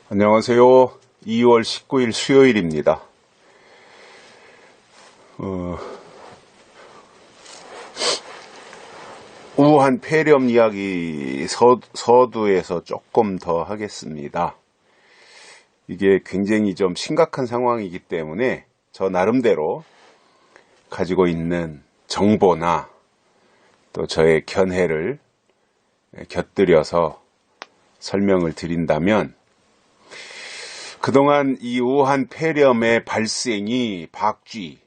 안녕하세요. 2월 19일 수요일입니다. 우한 폐렴 이야기 서두에서 조금 더 하겠습니다. 이게 굉장히 좀 심각한 상황이기 때문에 저 나름대로 가지고 있는 정보나 또 저의 견해를 곁들여서 설명을 드린다면, 그동안 이 우한 폐렴의 발생이 박쥐,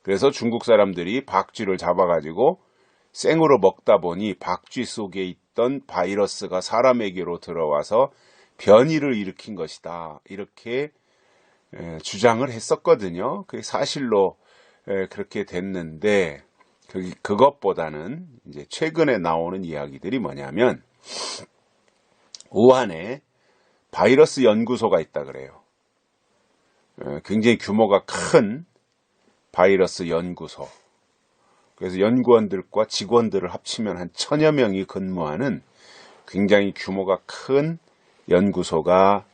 그래서 중국 사람들이 박쥐를 잡아가지고 생으로 먹다 보니 박쥐 속에 있던 바이러스가 사람에게로 들어와서 변이를 일으킨 것이다, 이렇게 주장을 했었거든요. 그게 사실로 그렇게 됐는데, 그것보다는 이제 최근에 나오는 이야기들이 뭐냐면, 우한에 바이러스 연구소가 있다 그래요. 굉장히 규모가 큰 바이러스 연구소. 그래서 연구원들과 직원들을 합치면 한 1000여 명이 근무하는 굉장히 규모가 큰 연구소가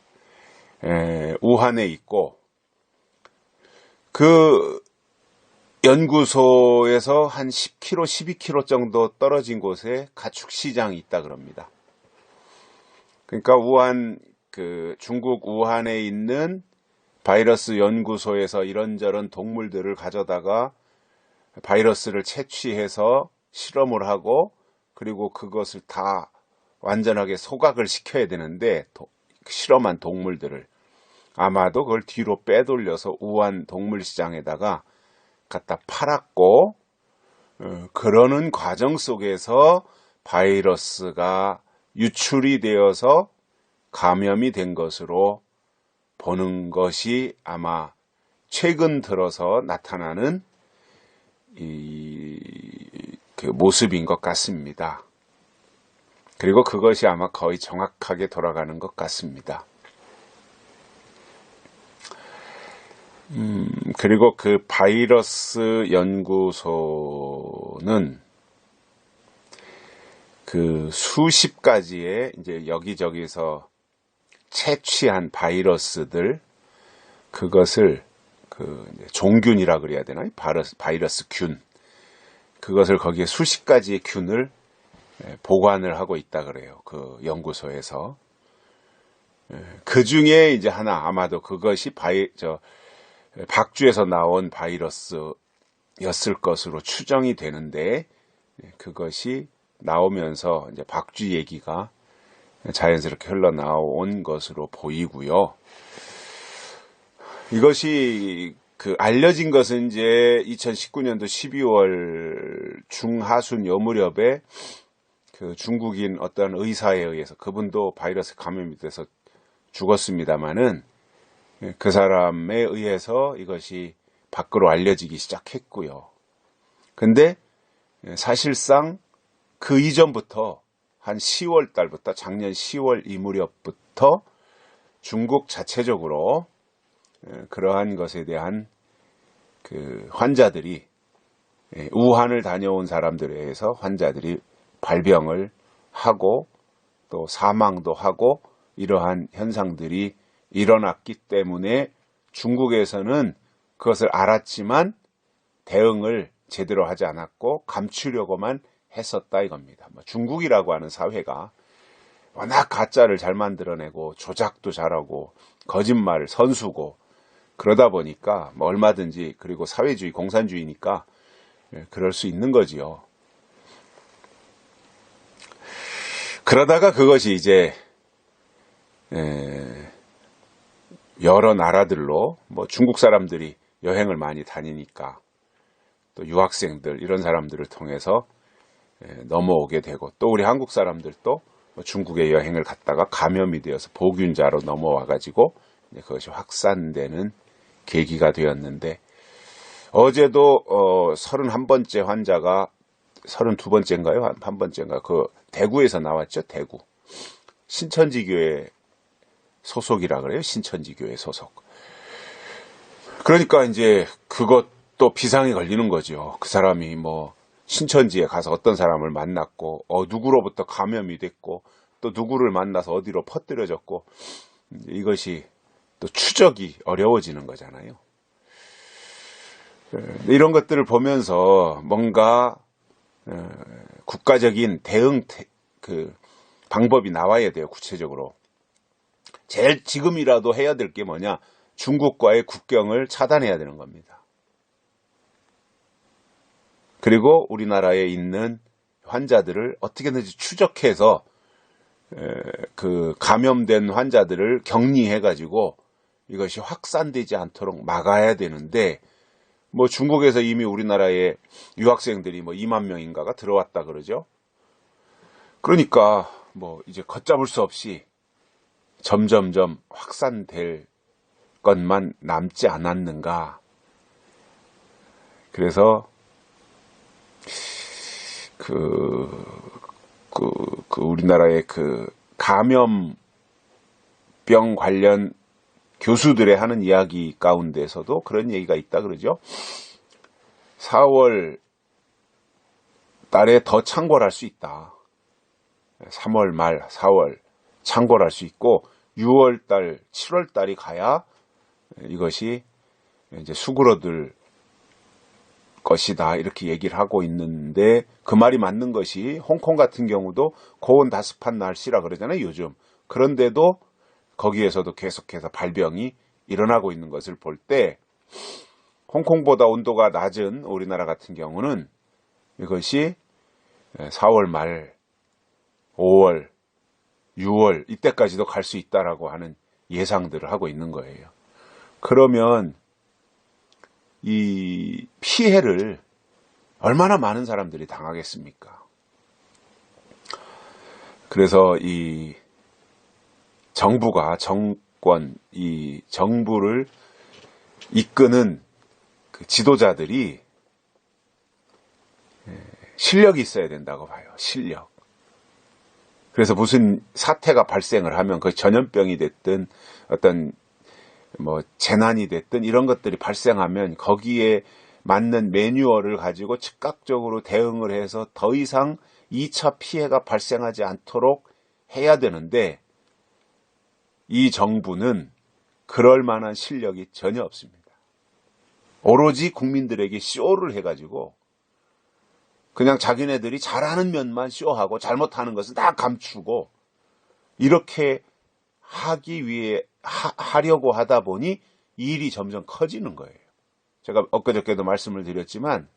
우한에 있고, 그 연구소에서 한 10km, 12km 정도 떨어진 곳에 가축시장이 있다 그럽니다. 그러니까 중국 우한에 있는 바이러스 연구소에서 이런저런 동물들을 가져다가 바이러스를 채취해서 실험을 하고, 그리고 그것을 다 완전하게 소각을 시켜야 되는데, 실험한 동물들을 아마도 그걸 뒤로 빼돌려서 우한 동물시장에다가 갖다 팔았고, 그러는 과정 속에서 바이러스가 유출이 되어서 감염이 된 것으로 보는 것이 아마 최근 들어서 나타나는 그 모습인 것 같습니다. 그리고 그것이 아마 거의 정확하게 돌아가는 것 같습니다. 그리고 그 바이러스 연구소는 그 수십 가지의 이제 여기저기서 채취한 바이러스들, 그것을 종균이라 그래야 되나요? 바이러스 균. 그것을 거기에 수십 가지의 균을 보관을 하고 있다 그래요. 그 연구소에서. 그 중에 이제 하나, 아마도 그것이 박쥐에서 나온 바이러스였을 것으로 추정이 되는데, 그것이 나오면서 이제 박쥐 얘기가 자연스럽게 흘러나온 것으로 보이고요. 이것이 알려진 것은 이제 2019년도 12월 중하순 요 무렵에 그 중국인 어떤 의사에 의해서, 그분도 바이러스 감염이 돼서 죽었습니다마는, 그 사람에 의해서 이것이 밖으로 알려지기 시작했고요. 근데 사실상 그 이전부터 한 10월 달부터, 작년 10월 이 무렵부터 중국 자체적으로 그러한 것에 대한 그 환자들이, 우한을 다녀온 사람들에 의해서 환자들이 발병을 하고 또 사망도 하고, 이러한 현상들이 일어났기 때문에 중국에서는 그것을 알았지만 대응을 제대로 하지 않았고 감추려고만 했었다 이겁니다. 중국이라고 하는 사회가 워낙 가짜를 잘 만들어내고 조작도 잘하고 거짓말 선수고, 그러다 보니까 얼마든지, 그리고 사회주의 공산주의니까 그럴 수 있는 거지요. 그러다가 그것이 이제 여러 나라들로, 중국 사람들이 여행을 많이 다니니까 또 유학생들, 이런 사람들을 통해서 넘어오게 되고, 또 우리 한국 사람들도 중국에 여행을 갔다가 감염이 되어서 보균자로 넘어와가지고 그것이 확산되는 계기가 되었는데, 어제도 31번째 환자가, 32번째인가요? 한 번째인가? 대구에서 나왔죠. 대구. 신천지교회 소속이라 그래요. 신천지교회 소속. 그러니까 이제 그것도 비상이 걸리는 거죠. 그 사람이 신천지에 가서 어떤 사람을 만났고, 누구로부터 감염이 됐고, 또 누구를 만나서 어디로 퍼뜨려졌고, 이것이 또 추적이 어려워지는 거잖아요. 이런 것들을 보면서 뭔가 국가적인 대응 방법이 나와야 돼요. 구체적으로. 제일 지금이라도 해야 될 게 뭐냐? 중국과의 국경을 차단해야 되는 겁니다. 그리고 우리나라에 있는 환자들을 어떻게든지 추적해서 그 감염된 환자들을 격리해가지고 이것이 확산되지 않도록 막아야 되는데, 뭐 중국에서 이미 우리나라에 유학생들이 뭐 2만 명인가가 들어왔다 그러죠. 그러니까 뭐 이제 걷잡을 수 없이 점점점 확산될 것만 남지 않았는가. 그래서 우리나라의 그 감염병 관련 교수들의 하는 이야기 가운데서도 그런 얘기가 있다 그러죠. 4월 달에 더 창궐할 수 있다. 3월 말, 4월 창궐할 수 있고 6월 달, 7월 달이 가야 이것이 이제 수그러들 것이다. 이렇게 얘기를 하고 있는데, 그 말이 맞는 것이 홍콩 같은 경우도 고온 다습한 날씨라 그러잖아요, 요즘. 그런데도 거기에서도 계속해서 발병이 일어나고 있는 것을 볼 때, 홍콩보다 온도가 낮은 우리나라 같은 경우는 이것이 4월 말, 5월, 6월 이때까지도 갈 수 있다라고 하는 예상들을 하고 있는 거예요. 그러면 이 피해를 얼마나 많은 사람들이 당하겠습니까? 그래서 이 정부가, 이 정부를 이끄는 그 지도자들이 실력이 있어야 된다고 봐요. 실력. 그래서 무슨 사태가 발생을 하면 그 전염병이 됐든 어떤 뭐 재난이 됐든 이런 것들이 발생하면 거기에 맞는 매뉴얼을 가지고 즉각적으로 대응을 해서 더 이상 2차 피해가 발생하지 않도록 해야 되는데, 이 정부는 그럴 만한 실력이 전혀 없습니다. 오로지 국민들에게 쇼를 해가지고 그냥 자기네들이 잘하는 면만 쇼하고 잘못하는 것은 다 감추고 이렇게 하려고 하다 보니 일이 점점 커지는 거예요. 제가 엊그저께도 말씀을 드렸지만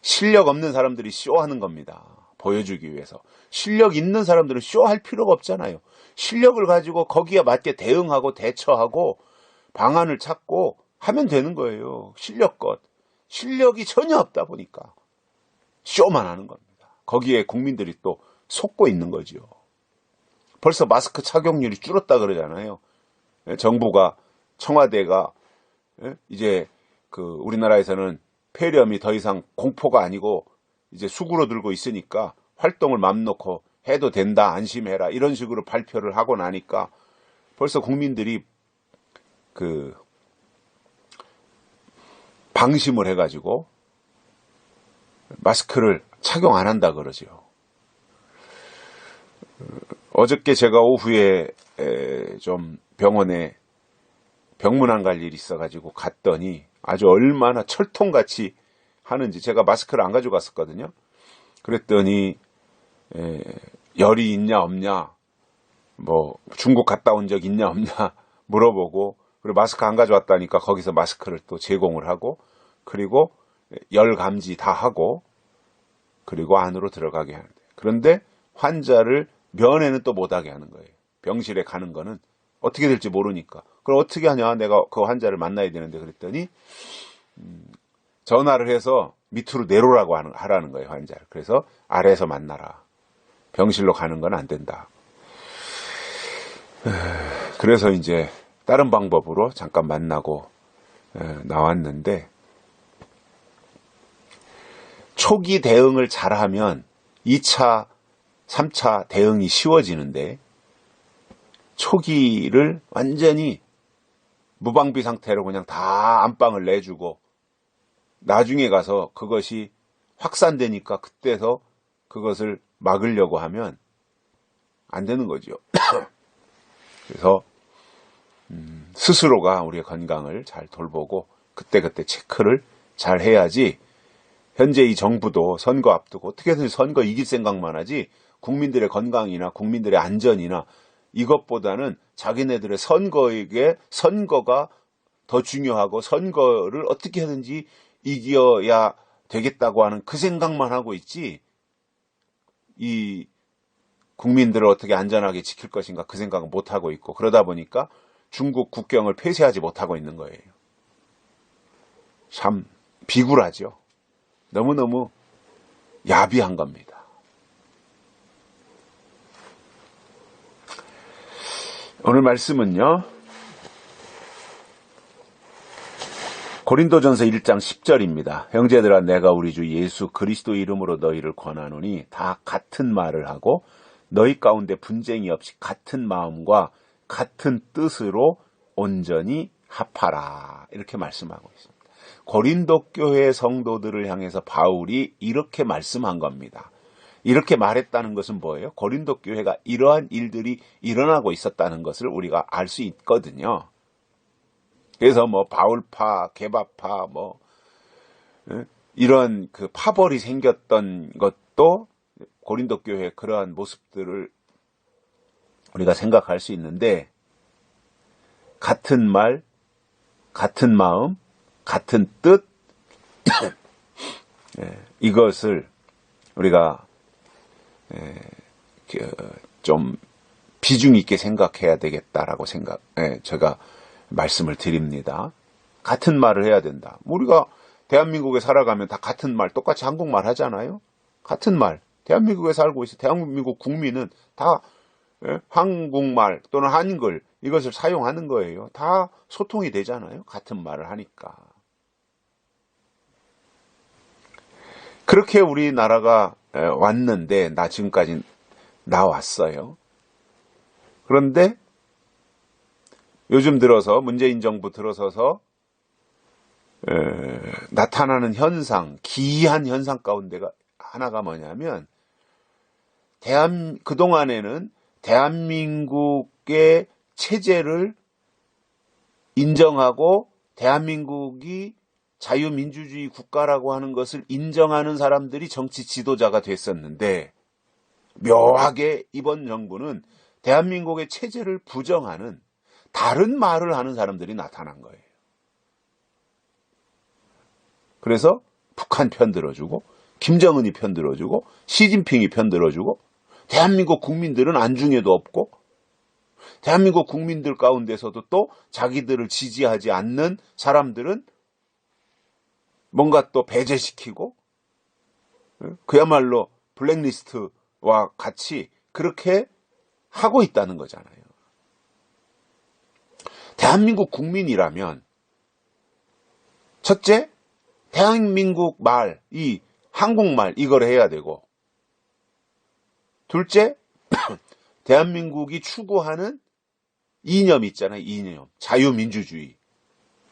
실력 없는 사람들이 쇼하는 겁니다. 보여주기 위해서. 실력 있는 사람들은 쇼할 필요가 없잖아요. 실력을 가지고 거기에 맞게 대응하고 대처하고 방안을 찾고 하면 되는 거예요. 실력껏. 실력이 전혀 없다 보니까 쇼만 하는 겁니다. 거기에 국민들이 또 속고 있는 거죠. 벌써 마스크 착용률이 줄었다 그러잖아요. 정부가, 청와대가 이제 우리나라에서는 폐렴이 더 이상 공포가 아니고 이제 수그러들고 있으니까 활동을 맘 놓고 해도 된다, 안심해라 이런 식으로 발표를 하고 나니까 벌써 국민들이 방심을 해가지고 마스크를 착용 안 한다 그러죠. 어저께 제가 오후에 좀 병원에 병문안 갈 일이 있어가지고 갔더니 아주 얼마나 철통같이 하는지, 제가 마스크를 안 가져갔었거든요. 그랬더니 열이 있냐 없냐, 뭐 중국 갔다 온 적 있냐 없냐 물어보고, 그리고 마스크 안 가져왔다니까 거기서 마스크를 또 제공을 하고, 그리고 열 감지 다 하고, 그리고 안으로 들어가게 하는데, 그런데 환자를 면회는 또 못하게 하는 거예요. 병실에 가는 거는 어떻게 될지 모르니까. 그럼 어떻게 하냐, 내가 그 환자를 만나야 되는데. 그랬더니 전화를 해서 밑으로 내려오라고 하라는 거예요, 환자를. 그래서 아래에서 만나라. 병실로 가는 건 안 된다. 그래서 이제 다른 방법으로 잠깐 만나고 나왔는데, 초기 대응을 잘하면 2차, 3차 대응이 쉬워지는데, 초기를 완전히 무방비 상태로 그냥 다 안방을 내주고 나중에 가서 그것이 확산되니까 그때서 그것을 막으려고 하면 안 되는 거죠. 그래서 스스로가 우리의 건강을 잘 돌보고 그때그때 체크를 잘 해야지. 현재 이 정부도 선거 앞두고 어떻게든 선거 이길 생각만 하지 국민들의 건강이나 국민들의 안전이나 이것보다는 자기네들의 선거가 더 중요하고 선거를 어떻게 하든지 이겨야 되겠다고 하는 그 생각만 하고 있지, 이 국민들을 어떻게 안전하게 지킬 것인가 그 생각은 못하고 있고, 그러다 보니까 중국 국경을 폐쇄하지 못하고 있는 거예요. 참 비굴하죠. 너무너무 야비한 겁니다. 오늘 말씀은요, 고린도전서 1장 10절입니다. 형제들아, 내가 우리 주 예수 그리스도 이름으로 너희를 권하노니 다 같은 말을 하고 너희 가운데 분쟁이 없이 같은 마음과 같은 뜻으로 온전히 합하라. 이렇게 말씀하고 있습니다. 고린도 교회 성도들을 향해서 바울이 이렇게 말씀한 겁니다. 이렇게 말했다는 것은 뭐예요? 고린도 교회가 이러한 일들이 일어나고 있었다는 것을 우리가 알 수 있거든요. 그래서 뭐 바울파, 게바파, 이런 그 파벌이 생겼던 것도 고린도 교회의 그러한 모습들을 우리가 생각할 수 있는데, 같은 말, 같은 마음, 같은 뜻, 이것을 우리가 좀 비중 있게 생각해야 되겠다라고 제가 말씀을 드립니다. 같은 말을 해야 된다. 우리가 대한민국에 살아가면 다 같은 말, 똑같이 한국말 하잖아요. 같은 말, 대한민국에 살고 있어. 대한민국 국민은 다 한국말 또는 한글 이것을 사용하는 거예요. 다 소통이 되잖아요. 같은 말을 하니까. 그렇게 우리나라가 왔는데, 지금까지 나왔어요. 그런데 요즘 들어서 문재인 정부 들어서서 나타나는 현상, 기이한 현상 가운데가 하나가 뭐냐면, 그동안에는 대한민국의 체제를 인정하고 대한민국이 자유민주주의 국가라고 하는 것을 인정하는 사람들이 정치 지도자가 됐었는데, 묘하게 이번 정부는 대한민국의 체제를 부정하는 다른 말을 하는 사람들이 나타난 거예요. 그래서 북한 편 들어주고, 김정은이 편 들어주고, 시진핑이 편 들어주고, 대한민국 국민들은 안중에도 없고, 대한민국 국민들 가운데서도 또 자기들을 지지하지 않는 사람들은 뭔가 또 배제시키고, 그야말로 블랙리스트와 같이 그렇게 하고 있다는 거잖아요. 대한민국 국민이라면 첫째, 대한민국 말, 이 한국말 이걸 해야 되고, 둘째, 대한민국이 추구하는 이념 있잖아요. 이념, 자유민주주의,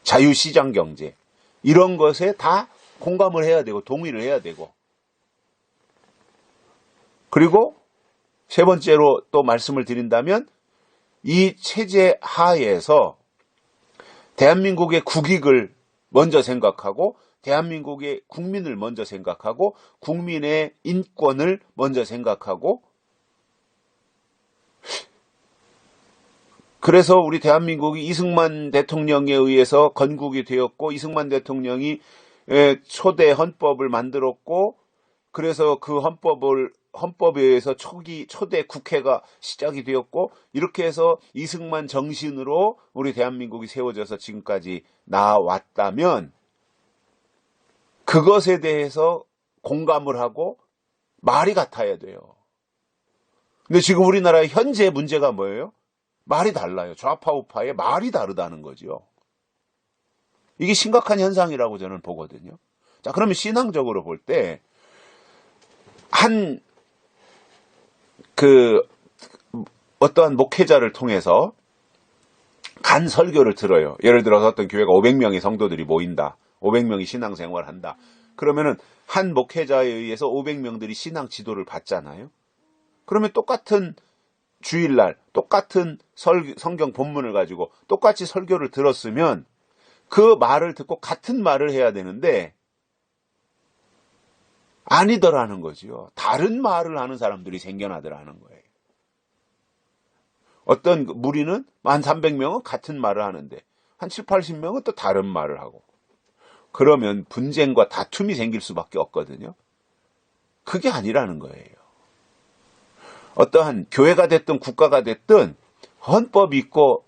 자유시장경제, 이런 것에 다 공감을 해야 되고 동의를 해야 되고, 그리고 세 번째로 또 말씀을 드린다면, 이 체제 하에서 대한민국의 국익을 먼저 생각하고, 대한민국의 국민을 먼저 생각하고, 국민의 인권을 먼저 생각하고, 그래서 우리 대한민국이 이승만 대통령에 의해서 건국이 되었고, 이승만 대통령이 초대 헌법을 만들었고, 그래서 그 헌법에 의해서 초대 국회가 시작이 되었고, 이렇게 해서 이승만 정신으로 우리 대한민국이 세워져서 지금까지 나왔다면, 그것에 대해서 공감을 하고 말이 같아야 돼요. 근데 지금 우리나라의 현재 문제가 뭐예요? 말이 달라요. 좌파 우파의 말이 다르다는 거죠. 이게 심각한 현상이라고 저는 보거든요. 자, 그러면 신앙적으로 볼 때 어떠한 목회자를 통해서 간 설교를 들어요. 예를 들어서 어떤 교회가 500명의 성도들이 모인다. 500명이 신앙생활을 한다. 그러면은 한 목회자에 의해서 500명들이 신앙 지도를 받잖아요. 그러면 똑같은 주일날 똑같은 성경 본문을 가지고 똑같이 설교를 들었으면 그 말을 듣고 같은 말을 해야 되는데 아니더라는 거지요. 다른 말을 하는 사람들이 생겨나더라는 거예요. 어떤 무리는 1300명은 같은 말을 하는데 한 7, 80명은 또 다른 말을 하고, 그러면 분쟁과 다툼이 생길 수밖에 없거든요. 그게 아니라는 거예요. 어떠한 교회가 됐든 국가가 됐든 헌법이 있고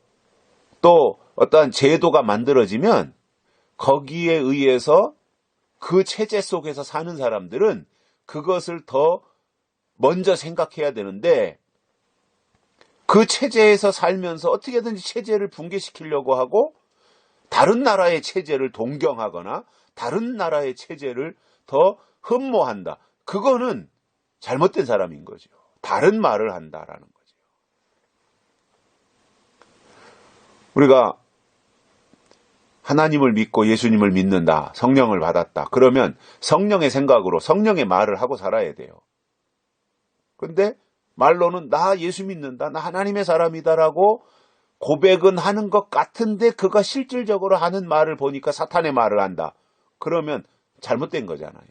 또 어떠한 제도가 만들어지면 거기에 의해서 그 체제 속에서 사는 사람들은 그것을 더 먼저 생각해야 되는데, 그 체제에서 살면서 어떻게든지 체제를 붕괴시키려고 하고 다른 나라의 체제를 동경하거나 다른 나라의 체제를 더 흠모한다. 그거는 잘못된 사람인 거죠. 다른 말을 한다라는 거죠. 우리가 하나님을 믿고 예수님을 믿는다, 성령을 받았다. 그러면 성령의 생각으로 성령의 말을 하고 살아야 돼요. 근데 말로는 나 예수 믿는다, 나 하나님의 사람이다라고 고백은 하는 것 같은데 그가 실질적으로 하는 말을 보니까 사탄의 말을 한다. 그러면 잘못된 거잖아요.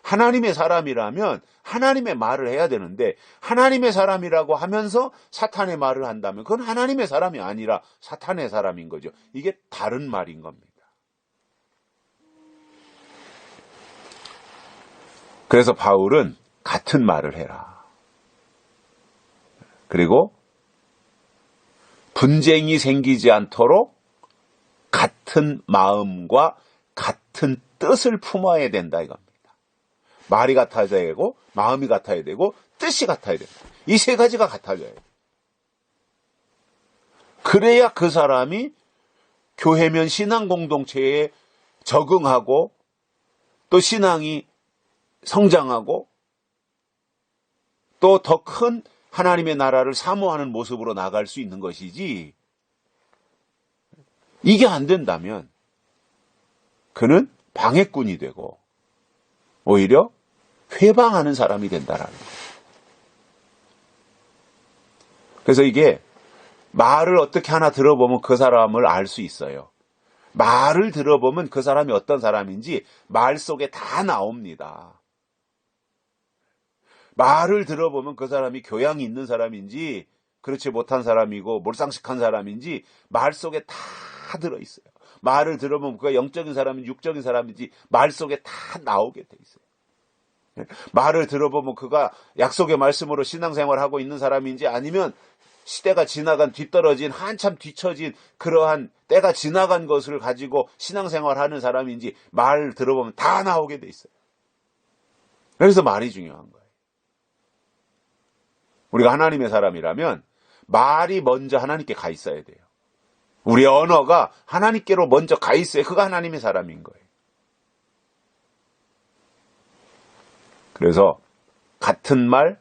하나님의 사람이라면 하나님의 말을 해야 되는데 하나님의 사람이라고 하면서 사탄의 말을 한다면 그건 하나님의 사람이 아니라 사탄의 사람인 거죠. 이게 다른 말인 겁니다. 그래서 바울은 같은 말을 해라. 그리고 분쟁이 생기지 않도록 같은 마음과 같은 뜻을 품어야 된다 이겁니다. 말이 같아야 되고 마음이 같아야 되고 뜻이 같아야 된다. 이 세 가지가 같아져야 돼요. 그래야 그 사람이 교회면 신앙 공동체에 적응하고 또 신앙이 성장하고 또 더 큰 하나님의 나라를 사모하는 모습으로 나갈 수 있는 것이지, 이게 안 된다면 그는 방해꾼이 되고 오히려 회방하는 사람이 된다라는 거예요. 그래서 이게 말을 어떻게 하나 들어보면 그 사람을 알 수 있어요. 말을 들어보면 그 사람이 어떤 사람인지 말 속에 다 나옵니다. 말을 들어보면 그 사람이 교양이 있는 사람인지 그렇지 못한 사람이고 몰상식한 사람인지 말 속에 다 들어있어요. 말을 들어보면 그가 영적인 사람인지 육적인 사람인지 말 속에 다 나오게 돼 있어요. 말을 들어보면 그가 약속의 말씀으로 신앙생활을 하고 있는 사람인지 아니면 시대가 지나간 뒤떨어진 한참 뒤처진 그러한 때가 지나간 것을 가지고 신앙생활하는 사람인지 말 들어보면 다 나오게 돼 있어요. 그래서 말이 중요한 거예요. 우리가 하나님의 사람이라면 말이 먼저 하나님께 가 있어야 돼요. 우리의 언어가 하나님께로 먼저 가 있어야 그가 하나님의 사람인 거예요. 그래서 같은 말,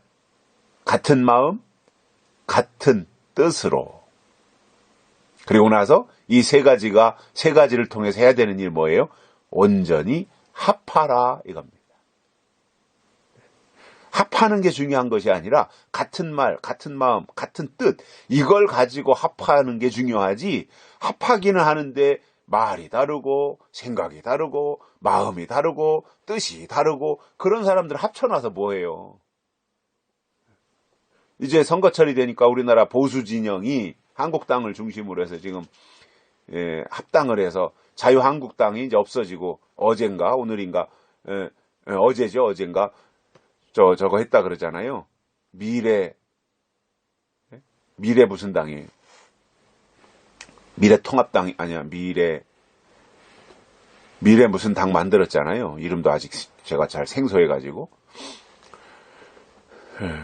같은 마음, 같은 뜻으로. 그리고 나서 이 세 가지를 통해서 해야 되는 일 뭐예요? 온전히 합하라 이겁니다. 합하는 게 중요한 것이 아니라 같은 말, 같은 마음, 같은 뜻 이걸 가지고 합하는 게 중요하지, 합하기는 하는데 말이 다르고 생각이 다르고 마음이 다르고 뜻이 다르고 그런 사람들 합쳐놔서 뭐해요. 이제 선거철이 되니까 우리나라 보수 진영이 한국당을 중심으로 해서 지금 합당을 해서 자유한국당이 이제 없어지고 어젠가 오늘인가 어제죠 어젠가 저거 했다 그러잖아요. 미래 무슨 당이에요? 미래통합당이 아니야. 미래 무슨 당 만들었잖아요. 이름도 아직 제가 잘 생소해가지고.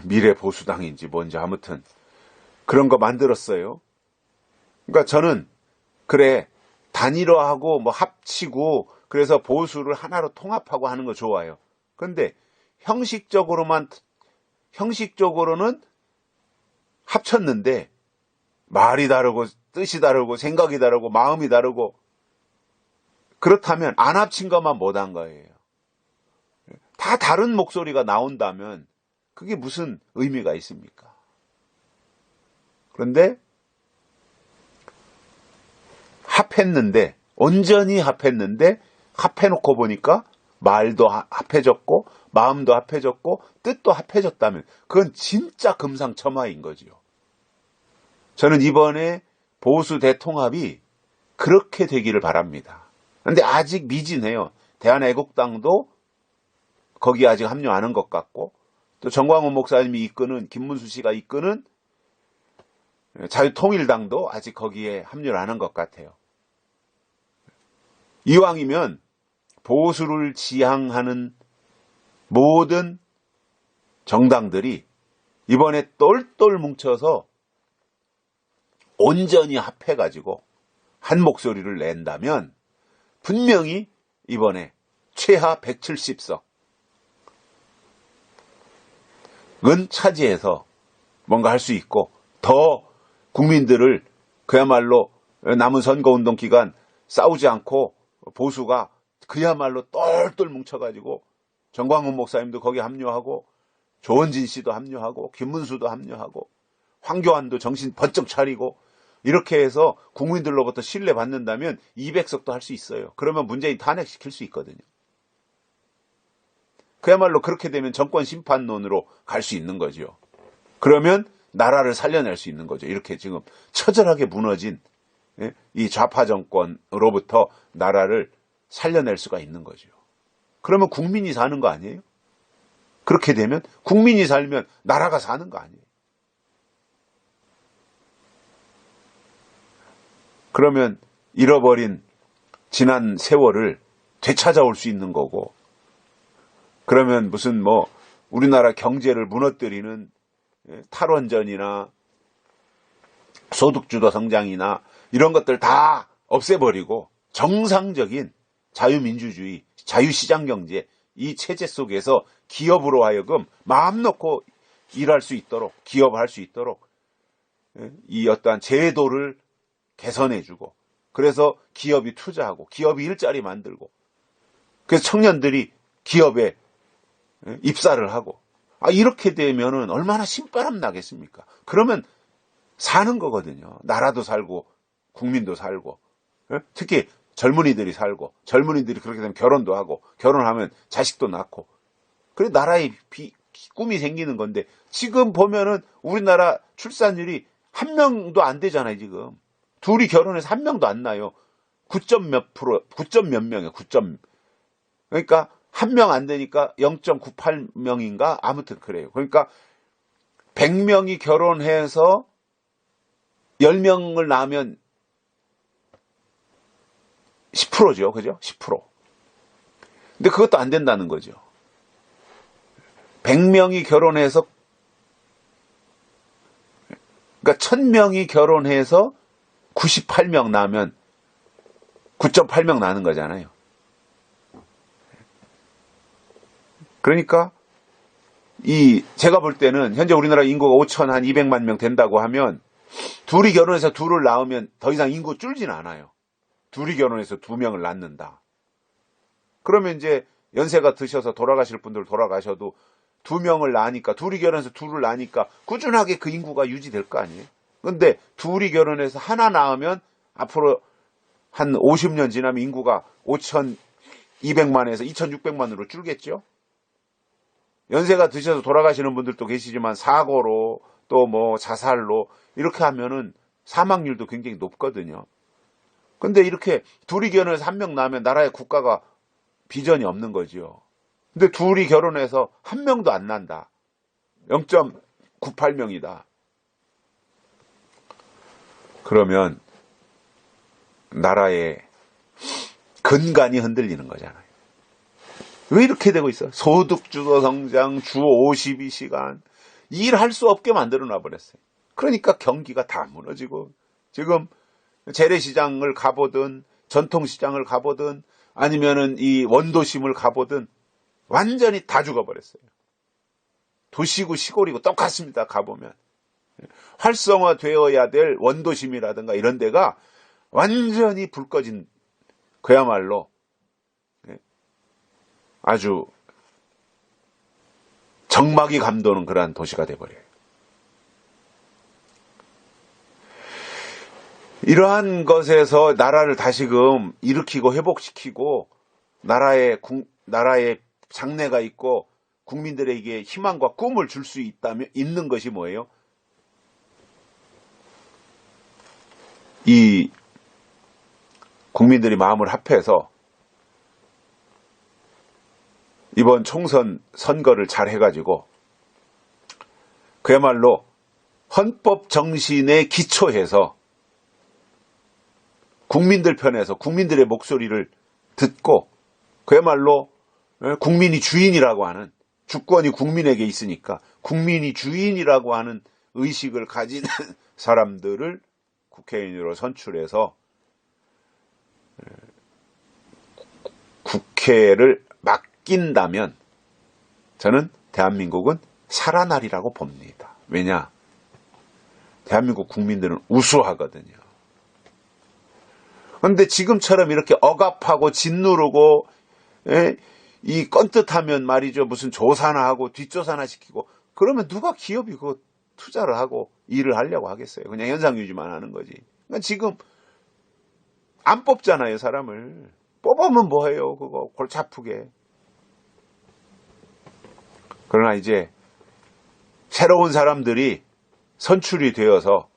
미래보수당인지 뭔지 아무튼 그런 거 만들었어요. 그러니까 저는 그래 단일화하고 뭐 합치고 그래서 보수를 하나로 통합하고 하는 거 좋아요. 근데 형식적으로는 합쳤는데 말이 다르고 뜻이 다르고 생각이 다르고 마음이 다르고 그렇다면 안 합친 것만 못한 거예요. 다 다른 목소리가 나온다면 그게 무슨 의미가 있습니까? 그런데 합했는데, 온전히 합했는데, 합해놓고 보니까 말도 합해졌고, 마음도 합해졌고, 뜻도 합해졌다면, 그건 진짜 금상첨화인 거지요. 저는 이번에 보수 대통합이 그렇게 되기를 바랍니다. 그런데 아직 미진해요. 대한애국당도 거기 아직 합류 안 한 것 같고, 또 정광훈 목사님이 이끄는, 김문수 씨가 이끄는 자유통일당도 아직 거기에 합류를 안 한 것 같아요. 이왕이면 보수를 지향하는 모든 정당들이 이번에 똘똘 뭉쳐서 온전히 합해가지고 한 목소리를 낸다면 분명히 이번에 최하 170석은 차지해서 뭔가 할 수 있고, 더 국민들을 그야말로 남은 선거운동 기간 싸우지 않고 보수가 그야말로 똘똘 뭉쳐가지고 정광훈 목사님도 거기 합류하고, 조원진 씨도 합류하고, 김문수도 합류하고, 황교안도 정신 번쩍 차리고, 이렇게 해서 국민들로부터 신뢰받는다면 200석도 할 수 있어요. 그러면 문재인 탄핵시킬 수 있거든요. 그야말로 그렇게 되면 정권 심판론으로 갈 수 있는 거죠. 그러면 나라를 살려낼 수 있는 거죠. 이렇게 지금 처절하게 무너진 이 좌파 정권으로부터 나라를 살려낼 수가 있는 거죠. 그러면 국민이 사는 거 아니에요? 그렇게 되면 국민이 살면 나라가 사는 거 아니에요? 그러면 잃어버린 지난 세월을 되찾아올 수 있는 거고, 그러면 무슨 우리나라 경제를 무너뜨리는 탈원전이나 소득주도 성장이나 이런 것들 다 없애버리고 정상적인 자유민주주의, 자유시장 경제, 이 체제 속에서 기업으로 하여금 마음 놓고 일할 수 있도록, 기업할 수 있도록 이 어떠한 제도를 개선해주고, 그래서 기업이 투자하고, 기업이 일자리 만들고, 그래서 청년들이 기업에 입사를 하고, 이렇게 되면은 얼마나 신바람 나겠습니까? 그러면 사는 거거든요. 나라도 살고, 국민도 살고, 특히 젊은이들이 살고, 젊은이들이 그렇게 되면 결혼도 하고, 결혼하면 자식도 낳고, 그래 나라의 꿈이 생기는 건데, 지금 보면은 우리나라 출산율이 1명도 안 되잖아요, 지금. 둘이 결혼해서 1명도 안 나요. 9점 몇 프로, 9점 몇 명이에요, 9점. 그러니까 1명 안 되니까 0.98명인가? 아무튼 그래요. 그러니까 100명이 결혼해서 10명을 낳으면 10%죠. 그죠? 10%. 근데 그것도 안 된다는 거죠. 100명이 결혼해서, 그러니까 1000명이 결혼해서 98명 낳으면 9.8명 낳는 거잖아요. 그러니까 제가 볼 때는 현재 우리나라 인구가 5,200만 명 된다고 하면, 둘이 결혼해서 둘을 낳으면 더 이상 인구 줄진 않아요. 둘이 결혼해서 2명을 낳는다. 그러면 이제 연세가 드셔서 돌아가실 분들 돌아가셔도 2명을 낳으니까, 둘이 결혼해서 둘을 낳으니까 꾸준하게 그 인구가 유지될 거 아니에요. 근데 둘이 결혼해서 하나 낳으면 앞으로 한 50년 지나면 인구가 5,200만에서 2,600만으로 줄겠죠. 연세가 드셔서 돌아가시는 분들도 계시지만 사고로 또 자살로 이렇게 하면은 사망률도 굉장히 높거든요. 근데 이렇게 둘이 결혼해서 1명 낳으면 나라의 국가가 비전이 없는 거지요. 근데 둘이 결혼해서 1명도 안 난다. 0.98명이다. 그러면 나라의 근간이 흔들리는 거잖아요. 왜 이렇게 되고 있어? 소득주도 성장, 주 52시간, 일할 수 없게 만들어 놔버렸어요. 그러니까 경기가 다 무너지고, 지금 재래시장을 가보든 전통시장을 가보든 아니면은 이 원도심을 가보든 완전히 다 죽어버렸어요. 도시고 시골이고 똑같습니다. 가보면 활성화되어야 될 원도심이라든가 이런 데가 완전히 불 꺼진, 그야말로 아주 적막이 감도는 그러한 도시가 돼버려요. 이러한 것에서 나라를 다시금 일으키고 회복시키고 나라에 장래가 있고 국민들에게 희망과 꿈을 줄 수 있는 것이 뭐예요? 이 국민들이 마음을 합해서 이번 총선 선거를 잘 해가지고 그야말로 헌법 정신에 기초해서 국민들 편에서 국민들의 목소리를 듣고 그야말로 국민이 주인이라고 하는, 주권이 국민에게 있으니까 국민이 주인이라고 하는 의식을 가진 사람들을 국회의원으로 선출해서 국회를 맡긴다면 저는 대한민국은 살아나리라고 봅니다. 왜냐? 대한민국 국민들은 우수하거든요. 그런데 지금처럼 이렇게 억압하고 짓누르고 이 껌뜻하면 말이죠. 무슨 조사나 하고 뒷조사나 시키고 그러면 누가 기업이 그거 투자를 하고 일을 하려고 하겠어요. 그냥 현상 유지만 하는 거지. 그러니까 지금 안 뽑잖아요. 사람을. 뽑으면 뭐해요. 그거 골치 아프게. 그러나 이제 새로운 사람들이 선출이 되어서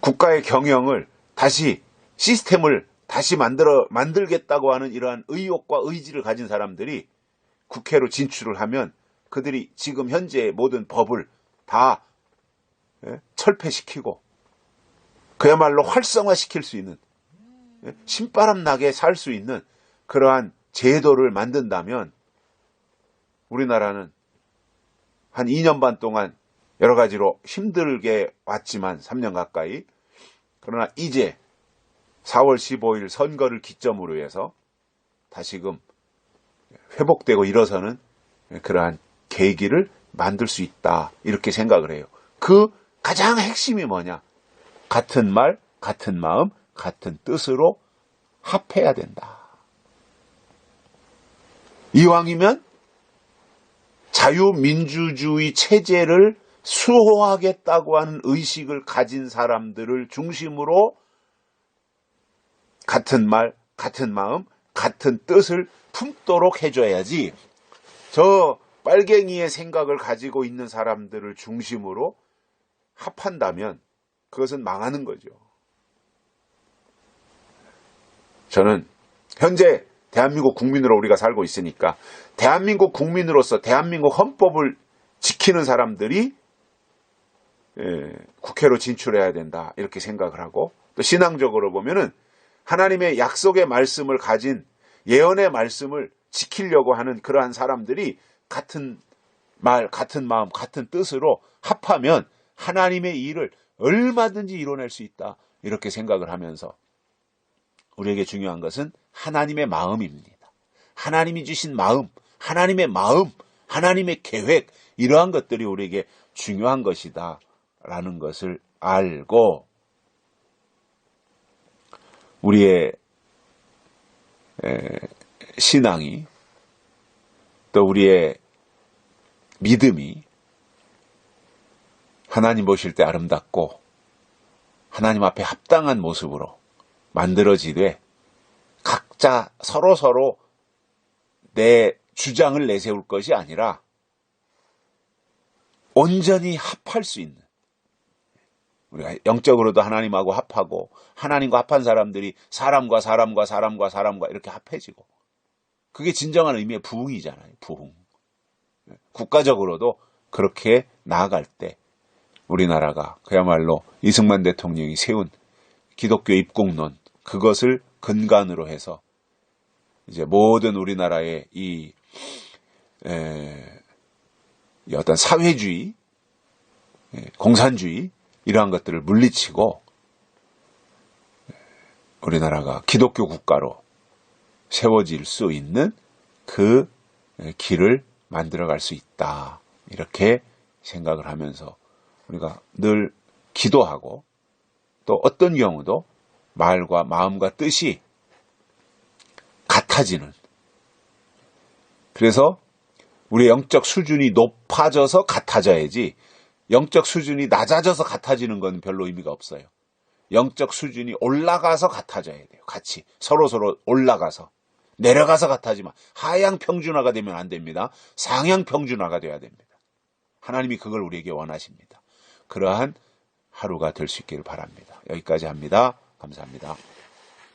국가의 경영을 다시 시스템을 다시 만들겠다고 하는 이러한 의욕과 의지를 가진 사람들이 국회로 진출을 하면 그들이 지금 현재 모든 법을 다 철폐시키고 그야말로 활성화시킬 수 있는, 신바람 나게 살 수 있는 그러한 제도를 만든다면 우리나라는 한 2년 반 동안 여러 가지로 힘들게 왔지만 3년 가까이, 그러나 이제 4월 15일 선거를 기점으로 해서 다시금 회복되고 일어서는 그러한 계기를 만들 수 있다, 이렇게 생각을 해요. 그 가장 핵심이 뭐냐? 같은 말, 같은 마음, 같은 뜻으로 합해야 된다. 이왕이면 자유민주주의 체제를 수호하겠다고 하는 의식을 가진 사람들을 중심으로 같은 말, 같은 마음, 같은 뜻을 품도록 해줘야지, 저 빨갱이의 생각을 가지고 있는 사람들을 중심으로 합한다면 그것은 망하는 거죠. 저는 현재 대한민국 국민으로 우리가 살고 있으니까 대한민국 국민으로서 대한민국 헌법을 지키는 사람들이 국회로 진출해야 된다, 이렇게 생각을 하고, 또 신앙적으로 보면은 하나님의 약속의 말씀을 가진 예언의 말씀을 지키려고 하는 그러한 사람들이 같은 말, 같은 마음, 같은 뜻으로 합하면 하나님의 일을 얼마든지 이뤄낼 수 있다, 이렇게 생각을 하면서 우리에게 중요한 것은 하나님의 마음입니다. 하나님이 주신 마음, 하나님의 계획, 이러한 것들이 우리에게 중요한 것이다 라는 것을 알고 우리의 신앙이, 또 우리의 믿음이 하나님 보실 때 아름답고 하나님 앞에 합당한 모습으로 만들어지되 각자 서로 내 주장을 내세울 것이 아니라 온전히 합할 수 있는, 우리가 영적으로도 하나님하고 합하고 하나님과 합한 사람들이 사람과 이렇게 합해지고, 그게 진정한 의미의 부흥이잖아요. 부흥. 국가적으로도 그렇게 나아갈 때 우리나라가 그야말로 이승만 대통령이 세운 기독교 입국론, 그것을 근간으로 해서 이제 모든 우리나라의 이 어떤 사회주의, 공산주의, 이러한 것들을 물리치고 우리나라가 기독교 국가로 세워질 수 있는 그 길을 만들어갈 수 있다, 이렇게 생각을 하면서 우리가 늘 기도하고, 또 어떤 경우도 말과 마음과 뜻이 같아지는, 그래서 우리의 영적 수준이 높아져서 같아져야지 영적 수준이 낮아져서 같아지는 건 별로 의미가 없어요. 영적 수준이 올라가서 같아져야 돼요. 같이 서로 올라가서. 내려가서 같아지만 하향 평준화가 되면 안 됩니다. 상향 평준화가 돼야 됩니다. 하나님이 그걸 우리에게 원하십니다. 그러한 하루가 될 수 있기를 바랍니다. 여기까지 합니다. 감사합니다.